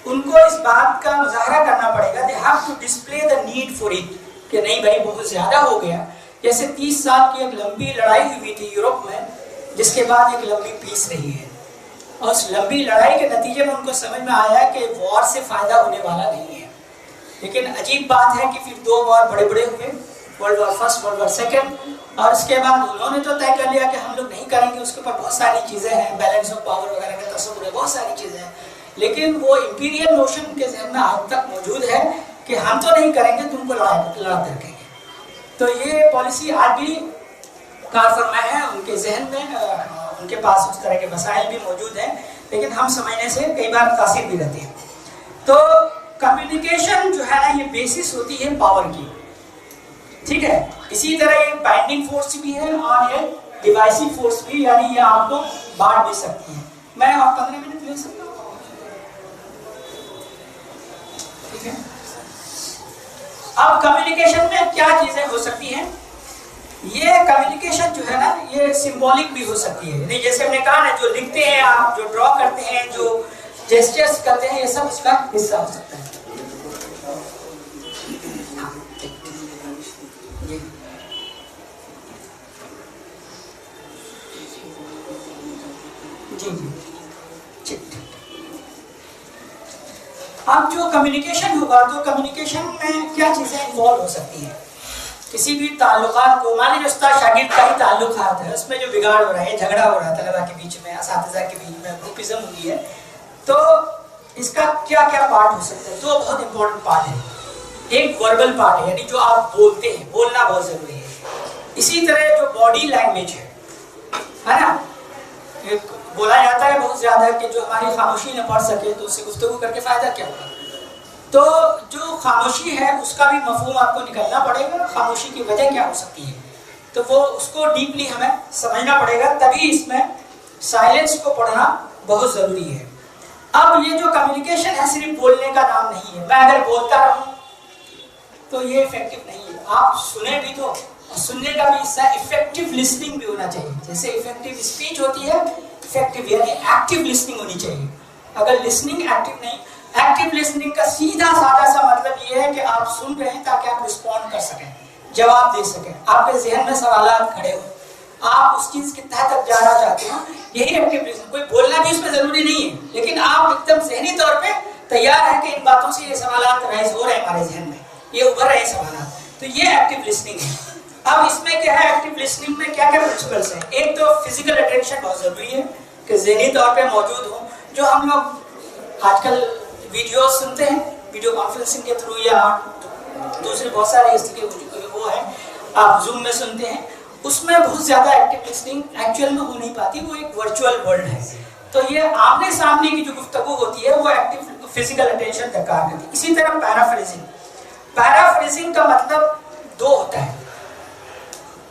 ان کو اس بات کا مظاہرہ کرنا پڑے گا, they have to display the need for it, کہ نہیں بھائی بہت زیادہ ہو گیا. جیسے 30 سال کی ایک لمبی لڑائی ہوئی تھی یورپ میں, جس کے بعد ایک لمبی پیس رہی ہے. اور اس لمبی لڑائی کے نتیجے میں ان کو سمجھ میں آیا کہ وار سے فائدہ ہونے والا نہیں ہے. لیکن عجیب بات ہے کہ پھر 2 وار بڑے ہوئے, world war first, world war second. اور اس کے بعد انہوں نے تو طے کر لیا کہ ہم لوگ نہیں کریں گے. اس کے اوپر بہت ساری چیزیں ہیں, بیلنس آف پاور وغیرہ کا تصور ہے, بہت ساری چیزیں ہیں. لیکن وہ امپیریل نوشن کے ذہن میں آج تک موجود ہے کہ ہم تو نہیں کریں گے, تم کو لڑاتے رکھیں گے. تو یہ پالیسی آج بھی کار فرما ہے ان کے ذہن میں, ان کے پاس اس طرح کے مسائل بھی موجود ہیں لیکن ہم سمجھنے سے کئی بار متاثر بھی رہتے ہیں. تو کمیونیکیشن جو ہے نا یہ بیسس ہوتی ہے پاور کی, ٹھیک ہے. اسی طرح یہ بائنڈنگ فورس بھی ہے اور یہ ڈیوائسو فورس بھی, یعنی یہ آپ کو بانٹ بھی سکتی ہے. میں آپ 15 منٹ لے سکتا ہوں, ٹھیک ہے. اب کمیونیکیشن میں کیا چیزیں ہو سکتی ہیں؟ یہ کمیونیکیشن جو ہے نا یہ سمبولک بھی ہو سکتی ہے, یعنی جیسے ہم نے کہا نا جو لکھتے ہیں آپ, جو ڈرا کرتے ہیں, جو جیسچرز کرتے ہیں, یہ سب اس کا حصہ ہو سکتا ہے. جی جی اب جو کمیونیکیشن ہوگا تو کمیونیکیشن میں کیا چیزیں انوالو ہو سکتی ہیں؟ کسی بھی تعلقات کو, مان لیجیے استاد شاگرد کا ہی تعلقات ہے, اس میں جو بگاڑ ہو رہا ہے, جھگڑا ہو رہا ہے طلبا کے بیچ میں, اساتذہ کے بیچ میں, گروپزم ہوئی ہے, تو اس کا کیا کیا پارٹ ہو سکتا ہے؟ دو بہت امپورٹنٹ پارٹ ہے. ایک وربل پارٹ ہے, یعنی جو آپ بولتے ہیں, بولنا بہت ضروری ہے. اسی طرح جو باڈی لینگویج ہے نا, بولا جاتا ہے بہت زیادہ کہ جو ہماری خاموشی نہ پڑھ سکے تو اس سے گفتگو کر کے فائدہ کیا ہوگا. تو جو خاموشی ہے اس کا بھی مفہوم آپ کو نکلنا پڑے گا, خاموشی کی وجہ کیا ہو سکتی ہے, تو وہ اس کو ڈیپلی ہمیں سمجھنا پڑے گا, تبھی اس میں سائلنس کو پڑھنا بہت ضروری ہے. اب یہ جو کمیونیکیشن ہے صرف بولنے کا نام نہیں ہے. میں اگر بولتا رہوں تو یہ افیکٹو نہیں ہے. آپ سنیں بھی تو, سننے کا بھی حصہ افیکٹو لسننگ بھی ہونا چاہیے. جیسے افیکٹو اسپیچ ہوتی ہے, افیکٹو یعنی ایکٹیو لسننگ ہونی چاہیے. اگر لسننگ ایکٹیو نہیں, ایکٹیو لسننگ کا سیدھا سادہ سا مطلب یہ ہے کہ آپ سن رہے ہیں تاکہ آپ رسپونڈ کر سکیں, جواب دے سکیں, آپ کے ذہن میں سوالات کھڑے ہوں, آپ اس چیز کے تحت تک جانا چاہتے ہیں, یہی ایکٹیو لسننگ. کوئی بولنا بھی اس میں ضروری نہیں ہے, لیکن آپ ایک دم ذہنی طور پہ تیار ہیں کہ ان باتوں سے یہ سوالات رائز ہو رہے ہیں ہمارے ذہن میں, یہ ابھر رہے ہیں سوالات, تو یہ ایکٹیو لسننگ ہے. اب اس میں کیا ہے, ایکٹیو لسننگ میں کیا کیا پرنسپلس ہیں؟ ایک تو فزیکل اٹینشن بہت ضروری ہے کہ ذہنی طور پہ موجود ہوں. جو ہم لوگ آج کل ویڈیوز سنتے ہیں, ویڈیو کانفرنسنگ کے تھرو یا دوسرے بہت سارے اس کے وہ ہیں, آپ زوم میں سنتے ہیں, اس میں بہت زیادہ ایکٹیو لسننگ ایکچوئل میں ہو نہیں پاتی, وہ ایک ورچوئل ورلڈ ہے. تو یہ آمنے سامنے کی جو گفتگو ہوتی ہے وہ ایکٹیو فزیکل اٹینشن درکار کرتی ہے. اسی طرح پیرافریزنگ, پیرافریزنگ کا مطلب دو ہوتا ہے.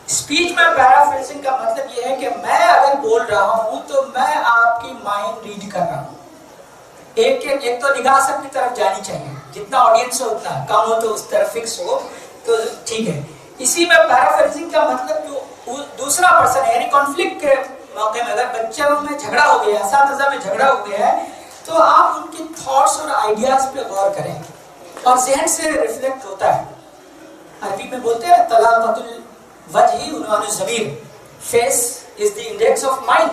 اسپیچ میں پیرافریزنگ کا مطلب یہ ہے کہ میں اگر بول رہا ہوں تو میں آپ کی مائنڈ ریڈ کر رہا ہوں. ایک تو نگاہ سب کی طرف جانی چاہیے, جتنا آڈینس ہو اتنا, کم ہو تو اس طرف فکس ہو تو ٹھیک ہے. اسی میں پیرافریزنگ کا مطلب جو دوسرا پرسن ہے, یعنی کانفلکٹ کے موقع میں اگر بچوں میں جھگڑا ہو گیا, اساتذہ میں جھگڑا ہو گیا ہے, تو آپ ان کے تھاٹس اور آئیڈیاز پہ غور کریں, اور ذہن سے ریفلیکٹ ہوتا ہے. عربی میں بولتے ہیں طلاقۃ الوجہ عنوان الضمیر, face is the index of mind.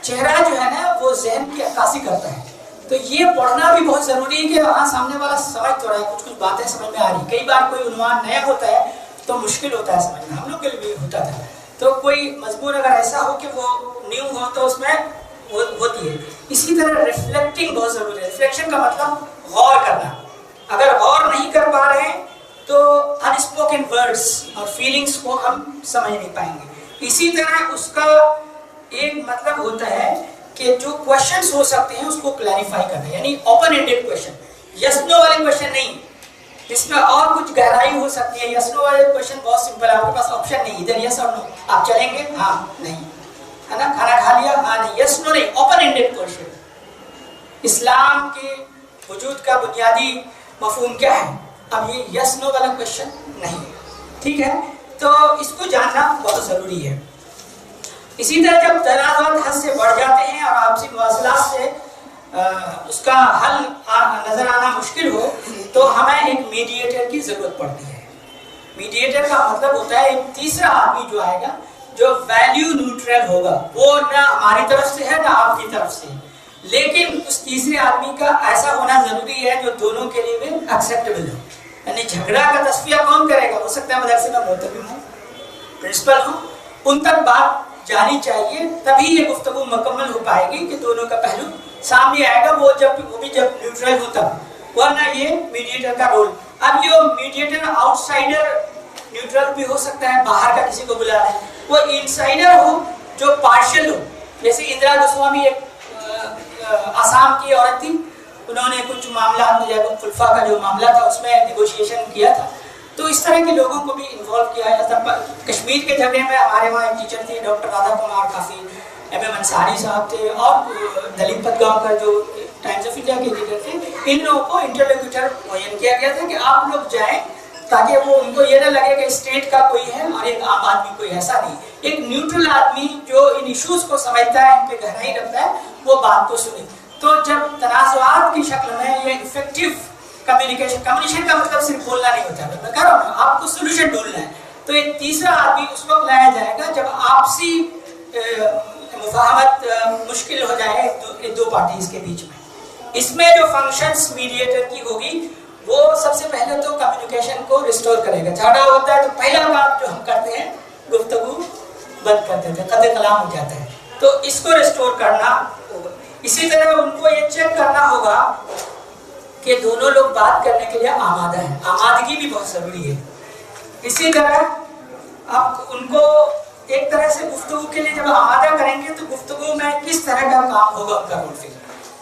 چہرہ جو ہے نا وہ ذہن کی عکاسی کرتا ہے. تو یہ پڑھنا بھی بہت ضروری ہے کہ ہاں سامنے والا سمجھ تو رہا ہے, کچھ باتیں سمجھ میں آ رہی. کئی بار کوئی عنوان نیا ہوتا ہے تو مشکل ہوتا ہے سمجھنا, ہم لوگ کے لیے بھی ہوتا تھا. تو کوئی مضمون اگر ایسا ہو کہ وہ نیو ہو تو اس میں ہوتی ہے. اسی طرح ریفلیکٹنگ بہت ضروری ہے. ریفلیکشن کا مطلب غور کرنا. اگر غور نہیں کر پا رہے ہیں تو انسپوکن ورڈز اور فیلنگز کو ہم سمجھ نہیں پائیں گے. اسی طرح اس کا ایک مطلب ہوتا ہے کہ جو کوشچنز ہو سکتے ہیں اس کو کلیریفائی کرنا, یعنی اوپن اینڈڈ کوشچن, یس نو والے کوشچن نہیں, اس میں اور کچھ گہرائی ہو سکتی ہے. یس نو والے کوشچن بہت سمپل ہے, آپ کے پاس آپشن نہیں, ادھر یس اور نو, آپ چلیں گے ہاں نہیں, ہے نا, کھانا کھا لیا ہاں نہیں, یس نو نہیں, اوپن اینڈڈ کوشچن. اسلام کے وجود کا بنیادی مفہوم کیا ہے؟ اب یہ یس نو والا کوشچن نہیں, ٹھیک ہے. تو اس کو جاننا بہت ضروری ہے. اسی طرح جب تنازعات حد سے بڑھ جاتے ہیں اور آپسی مواصلات سے اس کا حل نظر آنا مشکل ہو تو ہمیں ایک میڈیٹر کی ضرورت پڑتی ہے. میڈیٹر کا مطلب ہوتا ہے ایک تیسرا آدمی جو آئے گا جو ویلیو نیوٹرل ہوگا, وہ نہ ہماری طرف سے ہے نہ آپ کی طرف سے, لیکن اس تیسرے آدمی کا ایسا ہونا ضروری ہے جو دونوں کے لیے بھی ایکسیپٹیبل ہو. یعنی جھگڑا کا تصفیہ کون کرے گا؟ ہو سکتا ہے مدرسے میں محترم ہوں, پرنسپل ہوں, ان تک بات جانی چاہیے, تبھی یہ گفتگو مکمل ہو پائے گی کہ دونوں کا پہلو سامنے آئے گا, وہ بھی جب نیوٹرل ہوتا, ورنہ یہ میڈیٹر کا رول. اب یہ میڈیٹر آؤٹ سائڈر نیوٹرل بھی ہو سکتا ہے, باہر کا کسی کو بلا رہے ہیں, وہ انسائڈر ہو جو پارشل ہو, جیسے اندرا گوسوامی ایک آسام کی عورت تھی، انہوں نے کچھ معاملات میں جب خلفا کا جو معاملہ تھا اس میں نیگوشیشن کیا تھا، تو اس طرح کے لوگوں کو بھی انوالو کیا جاتا. کشمیر کے جھگڑے میں ہمارے وہاں ایک ٹیچر تھے ڈاکٹر رادھا کمار کافی، ایم ایم انصاری صاحب تھے، اور دلیپ پدگاؤکر جو ٹائمز آف انڈیا کے ایڈیٹر تھے. ان لوگوں کو انٹرلوکیوٹر معین کیا گیا تھا کہ آپ لوگ جائیں تاکہ وہ ان کو یہ نہ لگے کہ اسٹیٹ کا کوئی ہے اور ایک عام آدمی کوئی ایسا نہیں، ایک نیوٹرل آدمی جو ان ایشوز کو سمجھتا ہے، ان پہ گہرائی رکھتا ہے، وہ بات کو سنے. تو جب تنازعات کی شکل میں یہ افیکٹو کمیونیکیشن کا مطلب صرف بولنا نہیں ہوتا ہے، میں کہہ رہا ہوں آپ کو سولوشن ڈھونڈنا ہے. تو ایک تیسرا آدمی اس وقت لایا جائے گا جب آپسی مفاہمت مشکل ہو جائے دو پارٹیز کے بیچ میں. اس میں جو فنکشنز میڈیٹر کی ہوگی وہ سب سے پہلے تو کمیونیکیشن کو ریسٹور کرے گا. جھگڑا ہوتا ہے تو پہلا کام جو ہم کرتے ہیں گفتگو بند کر دیتے ہیں، قطع کلام ہو جاتا ہے، تو اس کو ریسٹور کرنا ہوگا. اسی طرح ان کو یہ چیک کرنا ہوگا کہ دونوں لوگ بات کرنے کے لیے آمادہ ہیں، آمادگی بھی بہت ضروری ہے. اسی طرح اب ان کو ایک طرح سے گفتگو کے لیے جب آمادہ کریں گے تو گفتگو میں کس طرح کا کام ہوگا ان کا رول فل،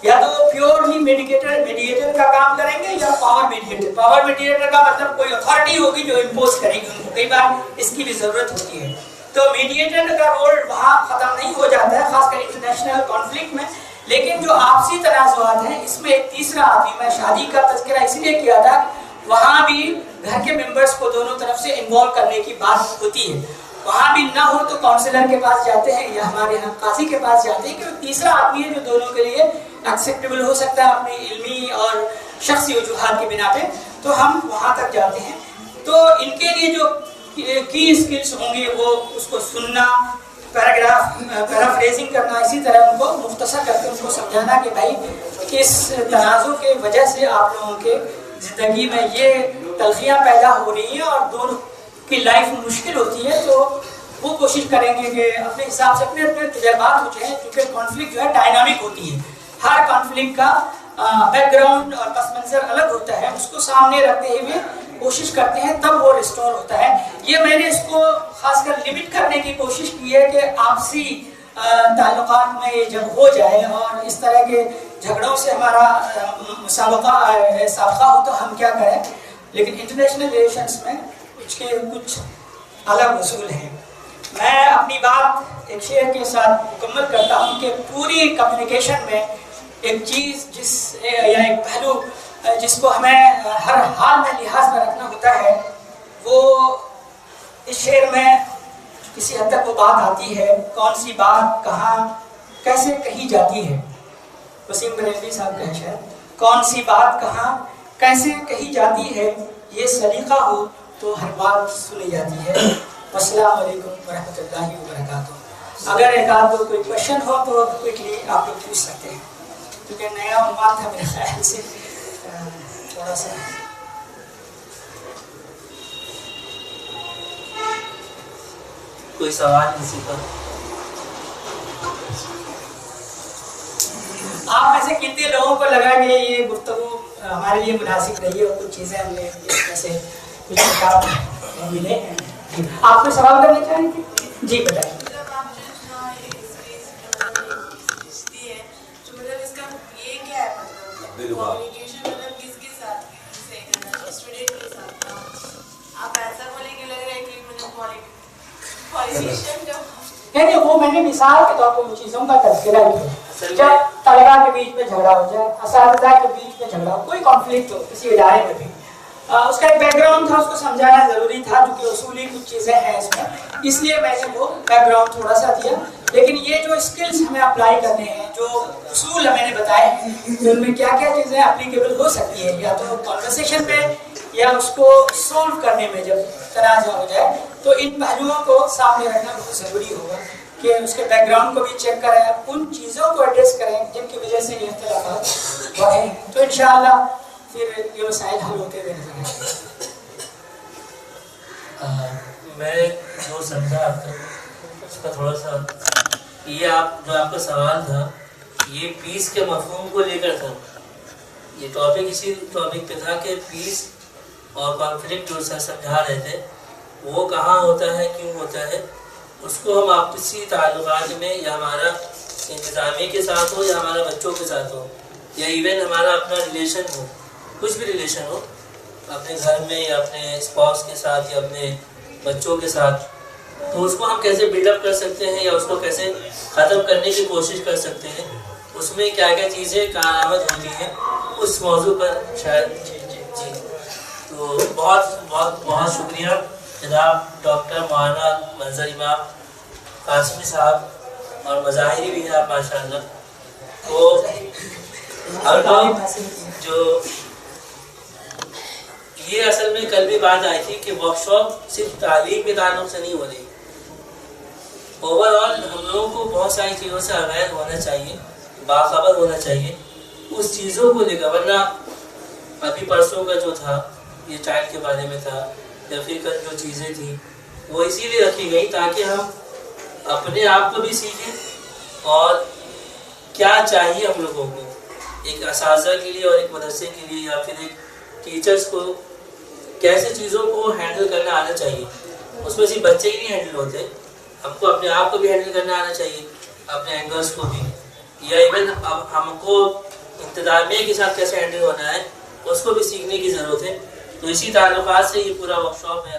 یا تو پیورلی میڈیٹر کا کام کریں گے یا پاور میڈیٹر. پاور میڈیٹر کا مطلب کوئی اتھارٹی ہوگی جو امپوز کرے گی ان کو، کئی بار اس کی بھی ضرورت ہوتی ہے. تو میڈیٹر کا رول وہاں ختم نہیں ہو جاتا ہے، خاص کر انٹرنیشنل کانفلکٹ میں. لیکن جو آپسی تنازعات ہیں اس میں ایک تیسرا آدمی، میں شادی کا تذکرہ اس لیے کیا تھا، وہاں بھی گھر کے ممبرس کو دونوں طرف سے انوالو کرنے کی بات ہوتی ہے. وہاں بھی نہ ہو تو کاؤنسلر کے پاس جاتے ہیں یا ہمارے یہاں قاضی کے پاس جاتے ہیں کہ وہ تیسرا آدمی ہے جو دونوں کے لیے ایکسیپٹیبل ہو سکتا ہے اپنی علمی اور شخصی وجوہات کی بنا پہ، تو ہم وہاں تک جاتے ہیں. تو ان کے لیے جو کی اسکلس ہوں گے وہ اس کو سننا، پیرافریزنگ کرنا، اسی طرح ان کو مختصر کر کے ان کو سمجھانا کہ بھائی اس تنازع کے وجہ سے آپ لوگوں کے زندگی میں یہ تلخیاں پیدا ہو رہی ہیں اور دونوں کی لائف مشکل ہوتی ہے. تو وہ کوشش کریں گے کہ اپنے حساب سے اپنے تجربات ہو جائیں، کیونکہ کانفلکٹ جو ہے ڈائنامک ہوتی ہے، ہر کانفلکٹ کا بیک گراؤنڈ اور پس منظر الگ ہوتا ہے، اس کو سامنے رکھتے ہوئے کوشش کرتے ہیں تب وہ ریسٹور ہوتا ہے. یہ میں نے اس کو خاص کر لمٹ کرنے کی کوشش کی ہے کہ آپسی تعلقات میں جب ہو جائے اور اس طرح کے جھگڑوں سے ہمارا سابقہ ہو تو ہم کیا کریں. لیکن انٹرنیشنل ریلیشنس میں اس کے کچھ الگ اصول ہیں. میں اپنی بات ایک شعر کے ساتھ مکمل کرتا ہوں کہ پوری کمیونیکیشن میں ایک چیز یا ایک پہلو جس کو ہمیں ہر حال میں لحاظ میں رکھنا ہوتا ہے، وہ اس شعر میں کسی حد تک وہ بات آتی ہے، کون سی بات کہاں کیسے کہی جاتی ہے. وسیم بریلوی صاحب کا شعر، کون سی بات کہاں کیسے کہی جاتی ہے، یہ سلیقہ ہو تو ہر بات سنی جاتی ہے. السلام علیکم ورحمۃ اللہ وبرکاتہ. اگر ایک آدھ کوئی کوشچن ہو تو کوئکلی آپ لوگ پوچھ سکتے ہیں، کیونکہ نیا عنوان تھا میرے خیال سے تھوڑا سا. کوئی سوال کسی کا؟ آپ میں سے کتنے لوگوں کو لگا کہ یہ گفتگو ہمارے لیے مناسب رہی ہے اور کچھ چیزیں ہم نے اس میں سے کچھ کتاب ملے ہیں؟ آپ کو سوال کرنا چاہیں گے؟ جی بتائیں. نہیں وہ میں نے مثال کے طور پر ان چیزوں کا تذکرہ کیا. جب طلبا کے بیچ میں جھگڑا ہو جائے، اساتذہ کے بیچ میں جھگڑا ہو، کوئی کانفلکٹ ہو کسی ادارے میں بھی، اس کا ایک بیک گراؤنڈ تھا، اس کو سمجھانا ضروری تھا کیونکہ اصولی کچھ چیزیں ہیں اس میں، اس لیے میں نے وہ بیک گراؤنڈ تھوڑا سا دیا. لیکن یہ جو اسکلس ہمیں اپلائی کرنے ہیں، جو اصول ہمیں نے بتائے ہیں، ان میں کیا کیا چیزیں اپلیکیبل ہو سکتی ہیں، یا تو کانورسیشن میں یا اس کو سولو کرنے میں جب تنازع ہو جائے، تو ان پہلوؤں کو سامنے رکھنا بہت ضروری ہوگا کہ اس کے بیک گراؤنڈ کو بھی چیک کریں، ان چیزوں کو ایڈریس کریں جن کی وجہ سے یہ اختلافات بڑھیں، تو انشاءاللہ پھر یہ مسائل حل ہوتے ہوئے نظر آئیں. میں جو سمجھا آپ کا اس کا تھوڑا سا، یہ جو آپ کا سوال تھا یہ پیس کے مفہوم کو لے کر تھا. یہ ٹاپک اسی ٹاپک پہ تھا کہ پیس اور کانفلکٹ جو سر سمجھا رہے تھے وہ کہاں ہوتا ہے، کیوں ہوتا ہے. اس کو ہم آپسی تعلقات میں یا ہمارا انتظامیہ کے ساتھ ہو یا ہمارا بچوں کے ساتھ ہو یا ایون ہمارا اپنا ریلیشن ہو، کچھ بھی ریلیشن ہو اپنے گھر میں یا اپنے اسپاؤس کے ساتھ یا اپنے بچوں کے ساتھ، تو اس کو ہم کیسے بلڈ اپ کر سکتے ہیں یا اس کو کیسے ختم کرنے کی کوشش کر سکتے ہیں، اس میں کیا کیا چیزیں کارآمد ہوتی ہیں، اس موضوع پر شاید جی تو بہت بہت بہت شکریہ جناب ڈاکٹر مولانا منظر امام قاسمی صاحب، اور مظاہری بھی ہیں آپ ماشاء اللہ. تو اب جو یہ اصل میں کل بھی بات آئی تھی کہ ورک شاپ صرف تعلیم کے تعلق سے نہیں ہو رہی، اوور آل ہم لوگوں کو بہت ساری چیزوں سے اویئر ہونا چاہیے، باخبر ہونا چاہیے اس چیزوں کو لے کر. ورنہ ابھی پرسوں کا جو تھا یہ چائلڈ کے بارے میں تھا یا پھر کل جو چیزیں تھیں وہ اسی لیے رکھی گئی تاکہ ہم اپنے آپ کو بھی سیکھیں اور کیا چاہیے ہم لوگوں کو ایک اساتذہ کے لیے اور ایک مدرسے کے لیے یا پھر ایک ٹیچرز کو کیسے چیزوں کو ہینڈل کرنا آنا چاہیے. اس میں صرف بچے ہی نہیں ہینڈل ہوتے، ہم کو اپنے آپ کو بھی ہینڈل کرنا آنا چاہیے، اپنے اینگلس کو بھی، یا ایون اب ہم کو انتظامیہ کے ساتھ کیسے ہینڈل ہونا ہے اس کو بھی سیکھنے کی ضرورت ہے. تو اسی تعلقات سے یہ پورا ورک شاپ ہے.